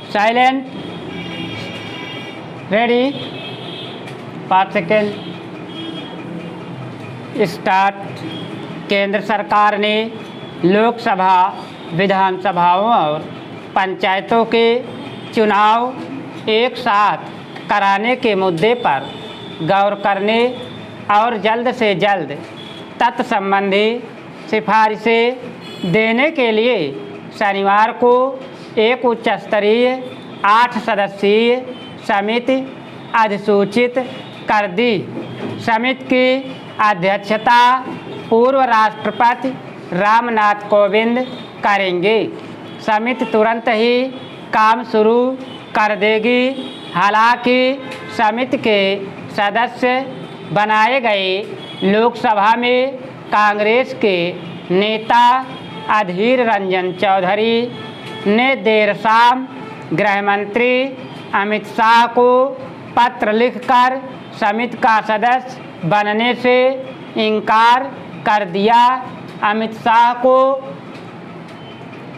Silent ready 5 second start. केंद्र सरकार ने लोकसभा, विधानसभाओं और पंचायतों के चुनाव एक साथ कराने के मुद्दे पर गौर करने और जल्द से जल्द तत्संबंधी सिफारिशें देने के लिए शनिवार को एक उच्च स्तरीय 8 सदस्यीय समिति अधिसूचित कर दी। समिति की अध्यक्षता पूर्व राष्ट्रपति रामनाथ कोविंद करेंगे। समिति तुरंत ही काम शुरू कर देगी। हालांकि समिति के सदस्य बनाए गए लोकसभा में कांग्रेस के नेता अधीर रंजन चौधरी ने देर शाम गृह मंत्री अमित शाह को पत्र लिखकर समिति का सदस्य बनने से इनकार कर दिया। अमित शाह को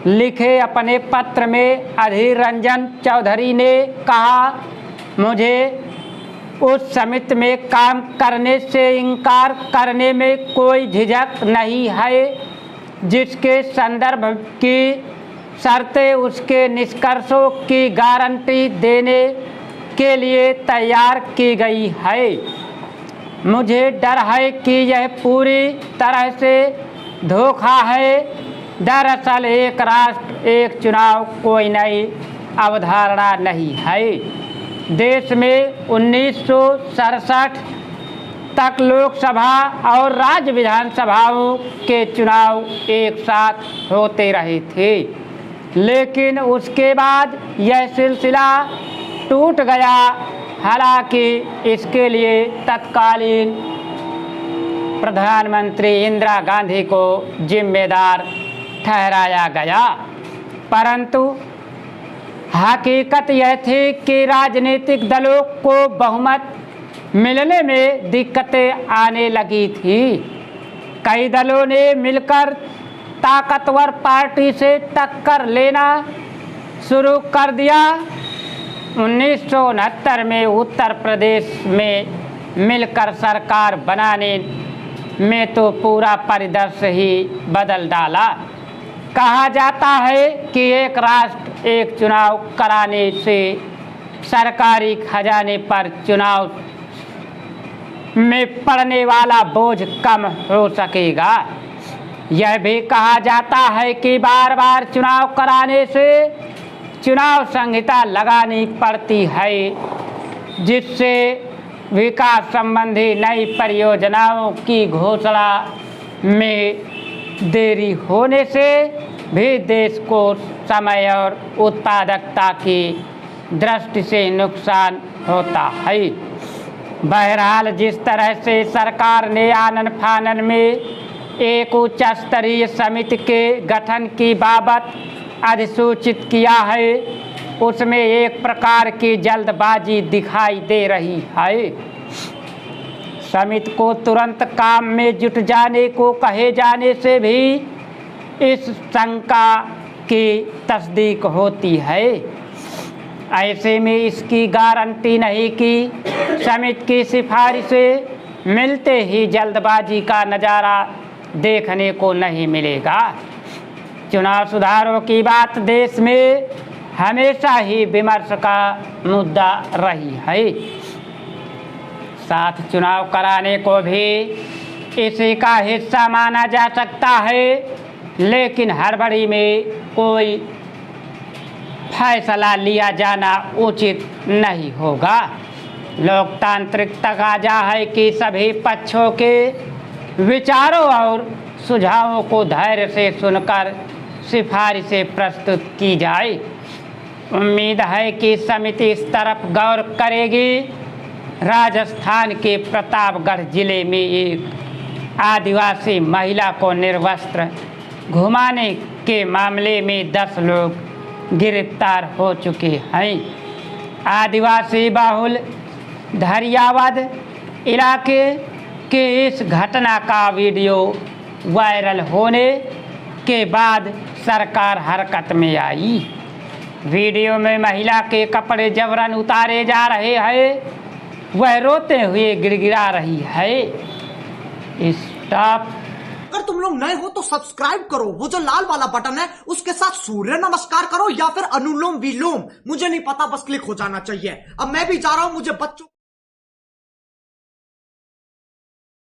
लिखे अपने पत्र में अधीर रंजन चौधरी ने कहा, मुझे उस समिति में काम करने से इनकार करने में कोई झिझक नहीं है जिसके संदर्भ की शर्तें उसके निष्कर्षों की गारंटी देने के लिए तैयार की गई है। मुझे डर है कि यह पूरी तरह से धोखा है। दरअसल एक राष्ट्र एक चुनाव कोई नई अवधारणा नहीं है। देश में 1967 तक लोकसभा और राज्य विधानसभाओं के चुनाव एक साथ होते रहे थे, लेकिन उसके बाद यह सिलसिला टूट गया। हालांकि इसके लिए तत्कालीन प्रधानमंत्री इंदिरा गांधी को जिम्मेदार ठहराया गया, परंतु हकीकत यह थी कि राजनीतिक दलों को बहुमत मिलने में दिक्कतें आने लगी थी। कई दलों ने मिलकर ताकतवर पार्टी से टक्कर लेना शुरू कर दिया। 1969 में उत्तर प्रदेश में मिलकर सरकार बनाने में तो पूरा परिदृश्य ही बदल डाला। कहा जाता है कि एक राष्ट्र एक चुनाव कराने से सरकारी खजाने पर चुनाव में पड़ने वाला बोझ कम हो सकेगा। यह भी कहा जाता है कि बार बार चुनाव कराने से चुनाव संहिता लगानी पड़ती है, जिससे विकास संबंधी नई परियोजनाओं की घोषणा में देरी होने से भी देश को समय और उत्पादकता की दृष्टि से नुकसान होता है। बहरहाल जिस तरह से सरकार ने आनन फानन में एक उच्च स्तरीय समिति के गठन की बाबत अधिसूचित किया है, उसमें एक प्रकार की जल्दबाजी दिखाई दे रही है। समिति को तुरंत काम में जुट जाने को कहे जाने से भी इस शंका की तस्दीक होती है। ऐसे में इसकी गारंटी नहीं कि समिति की सिफारिशें मिलते ही जल्दबाजी का नज़ारा देखने को नहीं मिलेगा। चुनाव सुधारों की बात देश में हमेशा ही विमर्श का मुद्दा रही है। साथ चुनाव कराने को भी इसी का हिस्सा माना जा सकता है, लेकिन हड़बड़ी में कोई फैसला लिया जाना उचित नहीं होगा। लोकतांत्रिक तकाजा है कि सभी पक्षों के विचारों और सुझावों को धैर्य से सुनकर सिफारिशें प्रस्तुत की जाए। उम्मीद है कि समिति इस तरफ गौर करेगी। राजस्थान के प्रतापगढ़ जिले में एक आदिवासी महिला को निर्वस्त्र घुमाने के मामले में 10 लोग गिरफ्तार हो चुके हैं। आदिवासी बहुल धरियावद इलाके के इस घटना का वीडियो वायरल होने के बाद सरकार हरकत में आई। वीडियो में महिला के कपड़े जबरन उतारे जा रहे हैं, वह रोते हुए गिड़गिड़ा रही है। स्टॉप। अगर तुम लोग नए हो तो सब्सक्राइब करो, वो जो लाल वाला बटन है उसके साथ सूर्य नमस्कार करो या फिर अनुलोम विलोम, मुझे नहीं पता, बस क्लिक हो जाना चाहिए। अब मैं भी जा रहा हूं, मुझे बच्चों